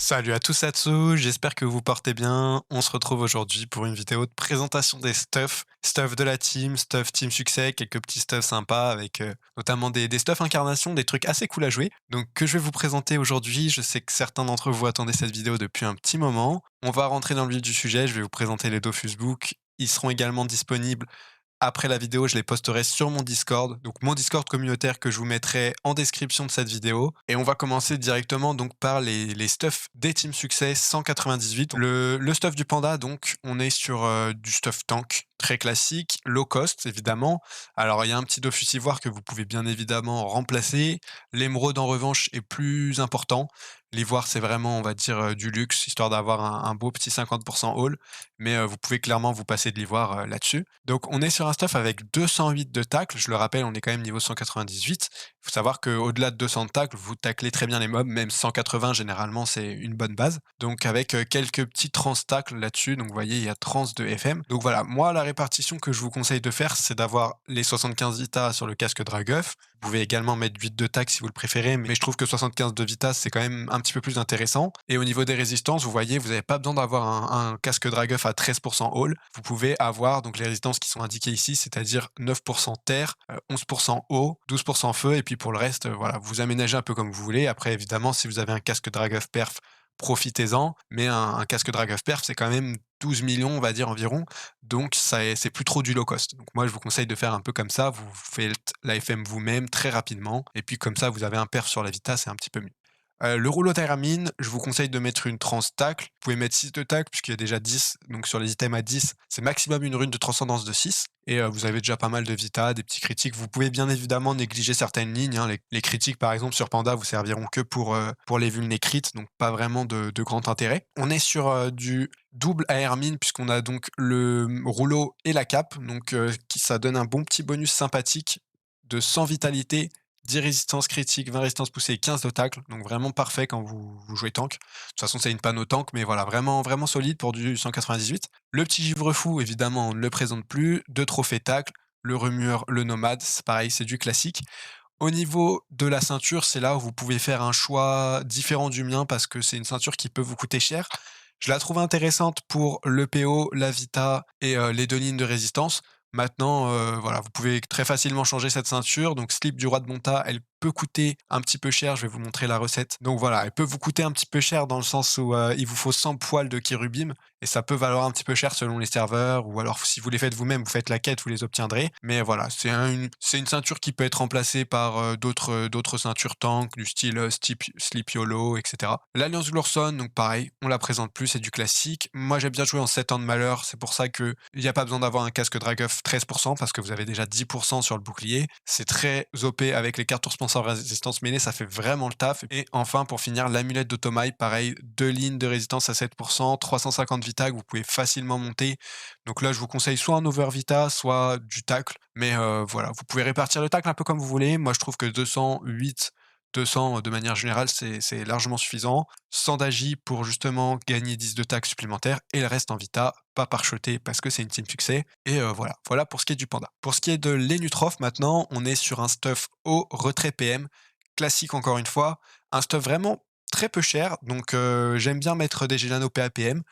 Salut à tous à tous, j'espère que vous portez bien. On se retrouve aujourd'hui pour une vidéo de présentation des stuff de la team, stuff team succès, quelques petits stuffs sympas avec notamment des stuffs incarnation, des trucs assez cool à jouer. Donc que je vais vous présenter aujourd'hui, je sais que certains d'entre vous attendaient cette vidéo depuis un petit moment. On va rentrer dans le vif du sujet, je vais vous présenter les Dofus Book. Ils seront également disponibles après la vidéo, je les posterai sur mon Discord, donc mon Discord communautaire que je vous mettrai en description de cette vidéo. Et on va commencer directement donc par les stuffs des Team Success 198. Le stuff du panda, donc on est sur du stuff tank très classique, low cost évidemment. Alors il y a un petit Dofus ivoire que vous pouvez bien évidemment remplacer. L'émeraude en revanche est plus important. L'ivoire c'est vraiment on va dire du luxe, histoire d'avoir un beau petit 50% haul. Mais vous pouvez clairement vous passer de l'ivoire là-dessus. Donc on est sur un stuff avec 208 de tacle, je le rappelle, on est quand même niveau 198. Il faut savoir qu'au-delà de 200 de tacle, vous taclez très bien les mobs, même 180 généralement c'est une bonne base. Donc avec quelques petits trans tacles là-dessus, donc vous voyez il y a trans de FM. Donc voilà, moi la répartition que je vous conseille de faire, c'est d'avoir les 75 Vita sur le casque Draguff. Vous pouvez également mettre 8 de tac si vous le préférez, mais je trouve que 75 de Vita c'est quand même un petit peu plus intéressant. Et au niveau des résistances, vous voyez, vous n'avez pas besoin d'avoir un casque Draguff à 13% haul. Vous pouvez avoir donc les résistances qui sont indiquées ici, c'est-à-dire 9% terre, 11% eau, 12% feu, et puis pour le reste, voilà, vous aménagez un peu comme vous voulez. Après, évidemment, si vous avez un casque Draguff perf, profitez-en, mais un casque Draguff perf, c'est quand même 12 millions, on va dire environ, donc c'est plus trop du low cost. Donc moi, je vous conseille de faire un peu comme ça, vous faites la FM vous-même très rapidement, et puis comme ça, vous avez un perf sur la Vita, c'est un petit peu mieux. Le rouleau Tyramine, je vous conseille de mettre une trans tacle. Vous pouvez mettre 6 de tacle puisqu'il y a déjà 10. Donc sur les items à 10, c'est maximum une rune de transcendance de 6. Et vous avez déjà pas mal de vita, des petits critiques. Vous pouvez bien évidemment négliger certaines lignes, hein. Les critiques par exemple sur Panda vous serviront que pour les vulnés crit, donc pas vraiment de grand intérêt. On est sur du double AR mine puisqu'on a donc le rouleau et la cape. Donc ça donne un bon petit bonus sympathique de 100 vitalité, 10 résistances critiques, 20 résistances poussées et 15 de tacle, donc vraiment parfait quand vous jouez tank. De toute façon, c'est une panneau tank, mais voilà, vraiment, vraiment solide pour du 198. Le petit givre fou, évidemment, on ne le présente plus. Deux trophées tacle, le remueur, le nomade, c'est pareil, c'est du classique. Au niveau de la ceinture, c'est là où vous pouvez faire un choix différent du mien parce que c'est une ceinture qui peut vous coûter cher. Je la trouve intéressante pour le PO, la Vita et les 2 lignes de résistance. Maintenant, voilà, vous pouvez très facilement changer cette ceinture. Donc slip du roi de Bonta, elle peut coûter un petit peu cher, je vais vous montrer la recette. Donc voilà, elle peut vous coûter un petit peu cher dans le sens où, il vous faut 100 poils de Kérubim et ça peut valoir un petit peu cher selon les serveurs ou alors si vous les faites vous-même, vous faites la quête, vous les obtiendrez. Mais voilà, c'est une ceinture qui peut être remplacée par, d'autres ceintures tank du style, Sleep YOLO et cetera. L'Alliance Glorson, donc pareil, on la présente plus, c'est du classique. Moi, j'aime bien jouer en 7 ans de malheur, c'est pour ça qu'il y a pas besoin d'avoir un casque Draguff 13% parce que vous avez déjà 10% sur le bouclier. C'est très OP avec les cartes sans résistance mêlée, ça fait vraiment le taf. Et enfin, pour finir, l'amulette d'Automail, pareil, 2 lignes de résistance à 7%, 350 Vita que vous pouvez facilement monter. Donc là, je vous conseille soit un Over Vita, soit du tacle. Mais voilà, vous pouvez répartir le tacle un peu comme vous voulez. Moi, je trouve que 208, 200 de manière générale, c'est largement suffisant. 100 d'agi pour justement gagner 10 de taxe supplémentaires et le reste en Vita, pas parcheté parce que c'est une team succès. Et voilà, voilà pour ce qui est du panda. Pour ce qui est de l'Enutrof, maintenant, on est sur un stuff au retrait PM, classique encore une fois, un stuff vraiment très peu cher. Donc j'aime bien mettre des Gelano PAPM.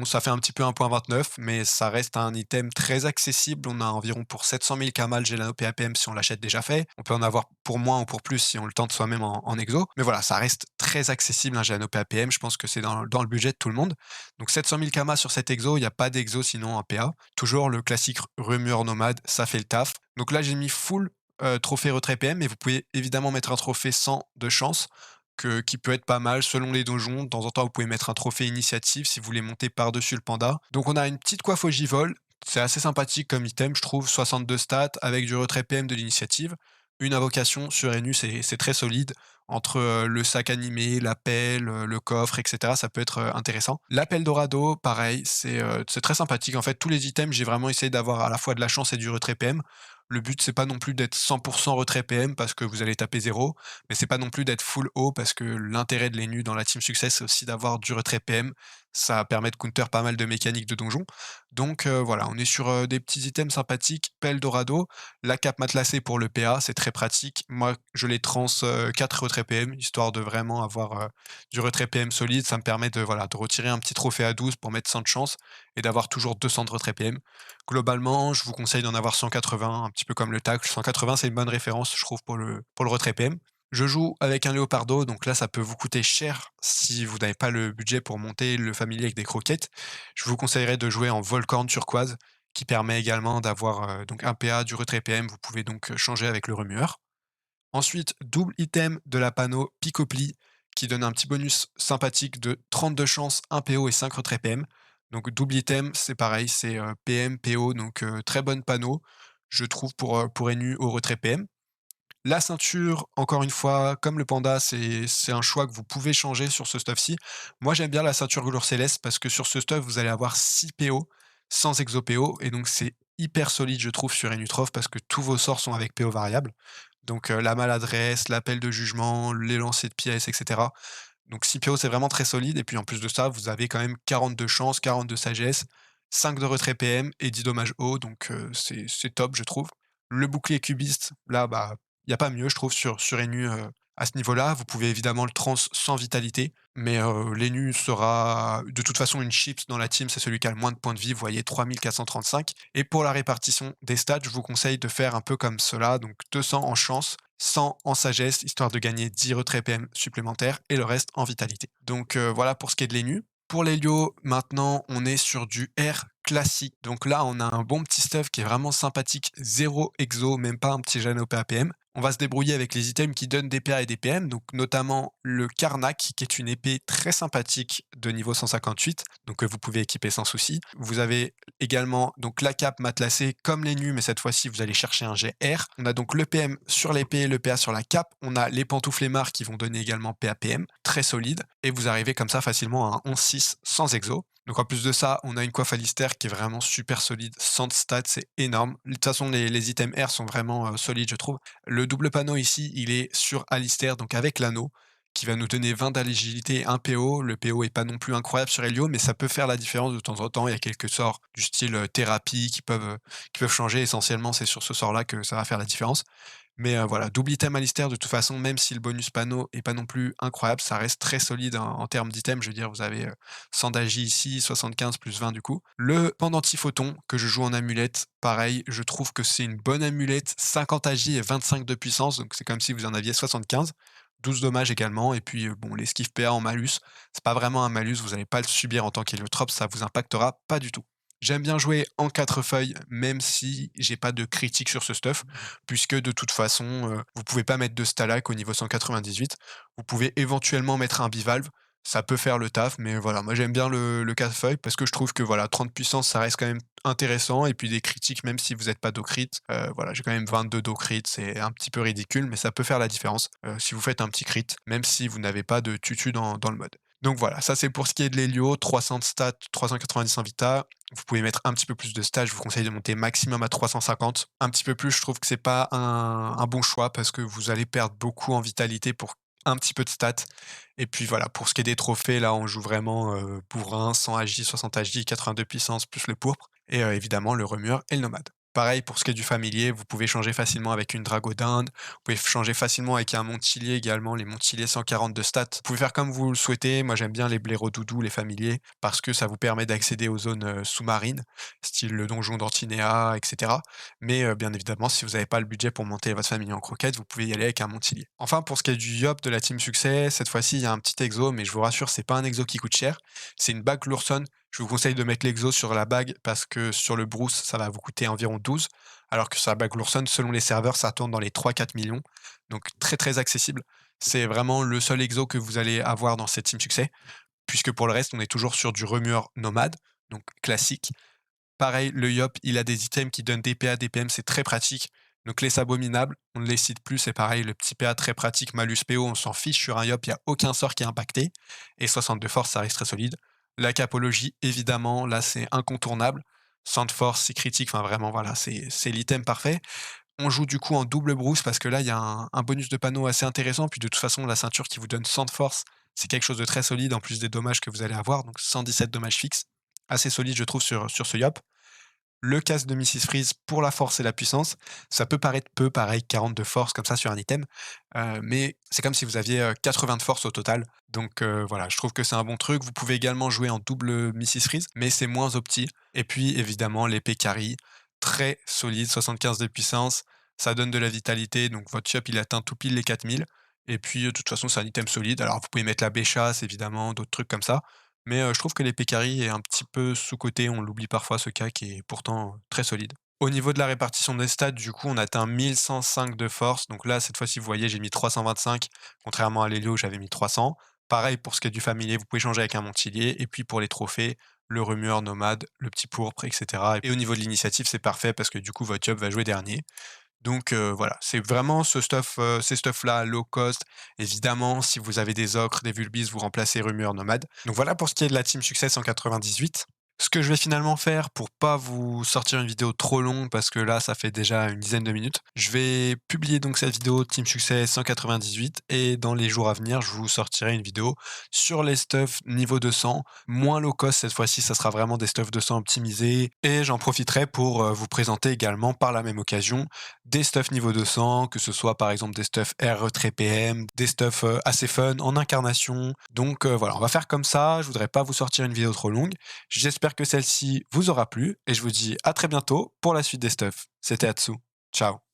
Ça fait un petit peu 1.29, mais ça reste un item très accessible. On a environ pour 700 000 Kamal Gelano PAPM si on l'achète déjà fait. On peut en avoir pour moins ou pour plus si on le tente soi-même en exo. Mais voilà, ça reste très accessible un Gelano PAPM. Je pense que c'est dans le budget de tout le monde. Donc 700 000 Kama sur cet exo, il n'y a pas d'exo sinon en PA. Toujours le classique remueur nomade, ça fait le taf. Donc là, j'ai mis full trophée retrait PM, mais vous pouvez évidemment mettre un trophée sans de chance qui peut être pas mal selon les donjons. De temps en temps, vous pouvez mettre un trophée initiative si vous voulez monter par-dessus le panda. Donc on a une petite coiffe au givol. C'est assez sympathique comme item, je trouve. 62 stats avec du retrait PM de l'initiative. Une invocation sur Enu, c'est très solide. Entre le sac animé, l'appel, le coffre, etc. Ça peut être intéressant. L'appel Dorado, pareil, c'est très sympathique. En fait, tous les items, j'ai vraiment essayé d'avoir à la fois de la chance et du retrait PM. Le but, c'est pas non plus d'être 100% retrait PM parce que vous allez taper 0, mais c'est pas non plus d'être full haut parce que l'intérêt de l'ENU dans la team success, c'est aussi d'avoir du retrait PM. Ça permet de counter pas mal de mécaniques de donjon. Donc voilà, on est sur, des petits items sympathiques, pelle Dorado, la cape matelassée pour le PA, c'est très pratique. Moi, je les 4 retraits PM, histoire de vraiment avoir, du retrait PM solide. Ça me permet de, voilà, de retirer un petit trophée à 12 pour mettre 100 de chance et d'avoir toujours 200 de retrait PM. Globalement, je vous conseille d'en avoir 180, un petit peu comme le tacle. 180, c'est une bonne référence, je trouve, pour le retrait PM. Je joue avec un Léopardo, donc là, ça peut vous coûter cher si vous n'avez pas le budget pour monter le familier avec des croquettes. Je vous conseillerais de jouer en Volcorn turquoise, qui permet également d'avoir, donc un PA, du retrait PM. Vous pouvez donc, changer avec le remueur. Ensuite, double item de la panneau Picopli, qui donne un petit bonus sympathique de 32 chances, 1 PO et 5 retraits PM. Donc double item, c'est pareil, c'est, PM, PO, donc très bonne panneau, je trouve pour Enu au retrait PM. La ceinture, encore une fois, comme le panda, c'est un choix que vous pouvez changer sur ce stuff-ci. Moi, j'aime bien la ceinture velours céleste parce que sur ce stuff, vous allez avoir 6 PO sans exo PO et donc c'est hyper solide, je trouve, sur Enutrof parce que tous vos sorts sont avec PO variable. Donc la maladresse, l'appel de jugement, les lancers de pièces, et cetera. Donc 6 PO, c'est vraiment très solide et puis en plus de ça, vous avez quand même 42 chances, 42 sagesse, 5 de retrait PM et 10 dommages haut, donc c'est top, je trouve. Le bouclier cubiste, là, bah, il y a pas mieux, je trouve, sur Enu, à ce niveau-là. Vous pouvez évidemment le trans sans vitalité, mais l'Enu sera de toute façon une chips dans la team, c'est celui qui a le moins de points de vie, vous voyez 3435. Et pour la répartition des stats, je vous conseille de faire un peu comme cela, donc 200 en chance, 100 en sagesse, histoire de gagner 10 retraits PM supplémentaires et le reste en vitalité. Donc voilà pour ce qui est de l'Enu. Pour l'Helio, maintenant, on est sur du R classique. Donc là, on a un bon petit stuff qui est vraiment sympathique, zéro exo, même pas un petit gène au PAPM. On va se débrouiller avec les items qui donnent des PA et des PM, donc notamment le Karnak, qui est une épée très sympathique de niveau 158, donc vous pouvez équiper sans souci. Vous avez également donc la cape matelassée comme les nus, mais cette fois-ci vous allez chercher un jet R. On a donc le PM sur l'épée, le PA sur la cape. On a les pantoufles aimars qui vont donner également PA-PM, très solide, et vous arrivez comme ça facilement à un 11-6 sans exo. Donc en plus de ça, on a une coiffe Alistair qui est vraiment super solide, 100 de stats, c'est énorme. De toute façon, les items R sont vraiment solides, je trouve. Le double panneau ici, il est sur Alistair, donc avec l'anneau, qui va nous donner 20 d'agilité et 1 PO. Le PO est pas non plus incroyable sur Helio, mais ça peut faire la différence de temps en temps. Il y a quelques sorts du style thérapie qui peuvent changer. Essentiellement, c'est sur ce sort-là que ça va faire la différence. Mais voilà, double item Alistair, de toute façon, même si le bonus panneau est pas non plus incroyable, ça reste très solide en termes d'items. Je veux dire, vous avez 100 d'agi ici, 75 plus 20 du coup. Le pendentif photon que je joue en amulette, pareil, je trouve que c'est une bonne amulette, 50 agi et 25 de puissance, donc c'est comme si vous en aviez 75. 12 dommages également, et puis bon, l'esquive PA en malus, c'est pas vraiment un malus, vous n'allez pas le subir en tant qu'héliotrope, ça vous impactera pas du tout. J'aime bien jouer en 4 feuilles, même si j'ai pas de critique sur ce stuff, puisque de toute façon, vous pouvez pas mettre de Stalag au niveau 198. Vous pouvez éventuellement mettre un bivalve, ça peut faire le taf, mais voilà, moi j'aime bien le 4 feuilles parce que je trouve que voilà, 30 puissance, ça reste quand même intéressant, et puis des critiques, même si vous n'êtes pas d'ocrit, voilà, j'ai quand même 22 d'ocrit, c'est un petit peu ridicule, mais ça peut faire la différence, si vous faites un petit crit, même si vous n'avez pas de tutu dans le mode. Donc voilà, ça c'est pour ce qui est de l'Helio, 300 de stats, 390 en vita. Vous pouvez mettre un petit peu plus de stats, je vous conseille de monter maximum à 350. Un petit peu plus, je trouve que c'est pas un bon choix parce que vous allez perdre beaucoup en vitalité pour un petit peu de stats. Et puis voilà, pour ce qui est des trophées, là on joue vraiment bourrin, 100 agi, 60 agi, 82 puissance plus le pourpre. Et évidemment le remueur et le nomade. Pareil pour ce qui est du familier, vous pouvez changer facilement avec une drago d'Inde, vous pouvez changer facilement avec un Montillier également, les Montilliers 140 de stats. Vous pouvez faire comme vous le souhaitez. Moi, j'aime bien les blaireaux doudous, les familiers, parce que ça vous permet d'accéder aux zones sous-marines, style le donjon d'Antinéa, etc. Mais bien évidemment, si vous n'avez pas le budget pour monter votre familier en croquette, vous pouvez y aller avec un Montillier. Enfin, pour ce qui est du Yop de la Team Succès, cette fois-ci, il y a un petit exo, mais je vous rassure, c'est pas un exo qui coûte cher. C'est une bague Lourson. Je vous conseille de mettre l'exo sur la bague parce que sur le Bruce, ça va vous coûter environ 12, alors que sur la bague Lourson, selon les serveurs, ça tourne dans les 3-4 millions. Donc très très accessible. C'est vraiment le seul exo que vous allez avoir dans cette team succès, puisque pour le reste, on est toujours sur du remueur nomade, donc classique. Pareil, le Yop, il a des items qui donnent des PA, des PM, c'est très pratique. Donc les abominables, on ne les cite plus, c'est pareil, le petit PA très pratique, malus PO, on s'en fiche sur un Yop, il n'y a aucun sort qui est impacté. Et 60 de force, ça reste très solide. La capologie, évidemment, là c'est incontournable. 100 de force, c'est critique, enfin vraiment, voilà, c'est l'item parfait. On joue du coup en double brousse parce que là, il y a un bonus de panneau assez intéressant. Puis de toute façon, la ceinture qui vous donne 100 de force, c'est quelque chose de très solide en plus des dommages que vous allez avoir, donc 117 dommages fixes. Assez solide je trouve sur ce Yop. Le casque de Mrs Freeze pour la force et la puissance, ça peut paraître peu, pareil 40 de force comme ça sur un item, mais c'est comme si vous aviez, 80 de force au total. Donc voilà, je trouve que c'est un bon truc. Vous pouvez également jouer en double Mrs Freeze, mais c'est moins opti. Et puis évidemment l'épée carry, très solide, 75 de puissance, ça donne de la vitalité, donc votre shop il atteint tout pile les 4000. Et puis, de toute façon c'est un item solide. Alors vous pouvez mettre la béchasse évidemment, d'autres trucs comme ça, mais je trouve que l'épée carry est un petit peu sous-coté, on l'oublie parfois ce cas qui est pourtant très solide. Au niveau de la répartition des stats, du coup, on atteint 1105 de force, donc là, cette fois-ci, vous voyez, j'ai mis 325, contrairement à l'Hélio, j'avais mis 300. Pareil pour ce qui est du familier, vous pouvez changer avec un Montilier, et puis pour les trophées, le remueur nomade, le petit pourpre, et cetera. Et au niveau de l'initiative, c'est parfait parce que du coup, votre job va jouer dernier. Donc voilà, c'est vraiment ces stuffs-là low cost. Évidemment, si vous avez des ocres, des vulbis, vous remplacez Rumeur Nomade. Donc voilà pour ce qui est de la Team Success 198. Ce que je vais finalement faire pour pas vous sortir une vidéo trop longue, parce que là, ça fait déjà une dizaine de minutes, je vais publier donc cette vidéo Team Success 198 et dans les jours à venir, je vous sortirai une vidéo sur les stuffs niveau 200, moins low cost cette fois-ci, ça sera vraiment des stuffs 200 optimisés et j'en profiterai pour vous présenter également par la même occasion des stuffs niveau 200, que ce soit par exemple des stuffs R retrait PM, des stuffs assez fun en incarnation. Donc voilà, on va faire comme ça. Je voudrais pas vous sortir une vidéo trop longue. J'espère que celle-ci vous aura plu et je vous dis à très bientôt pour la suite des stuffs. C'était Atsu. Ciao.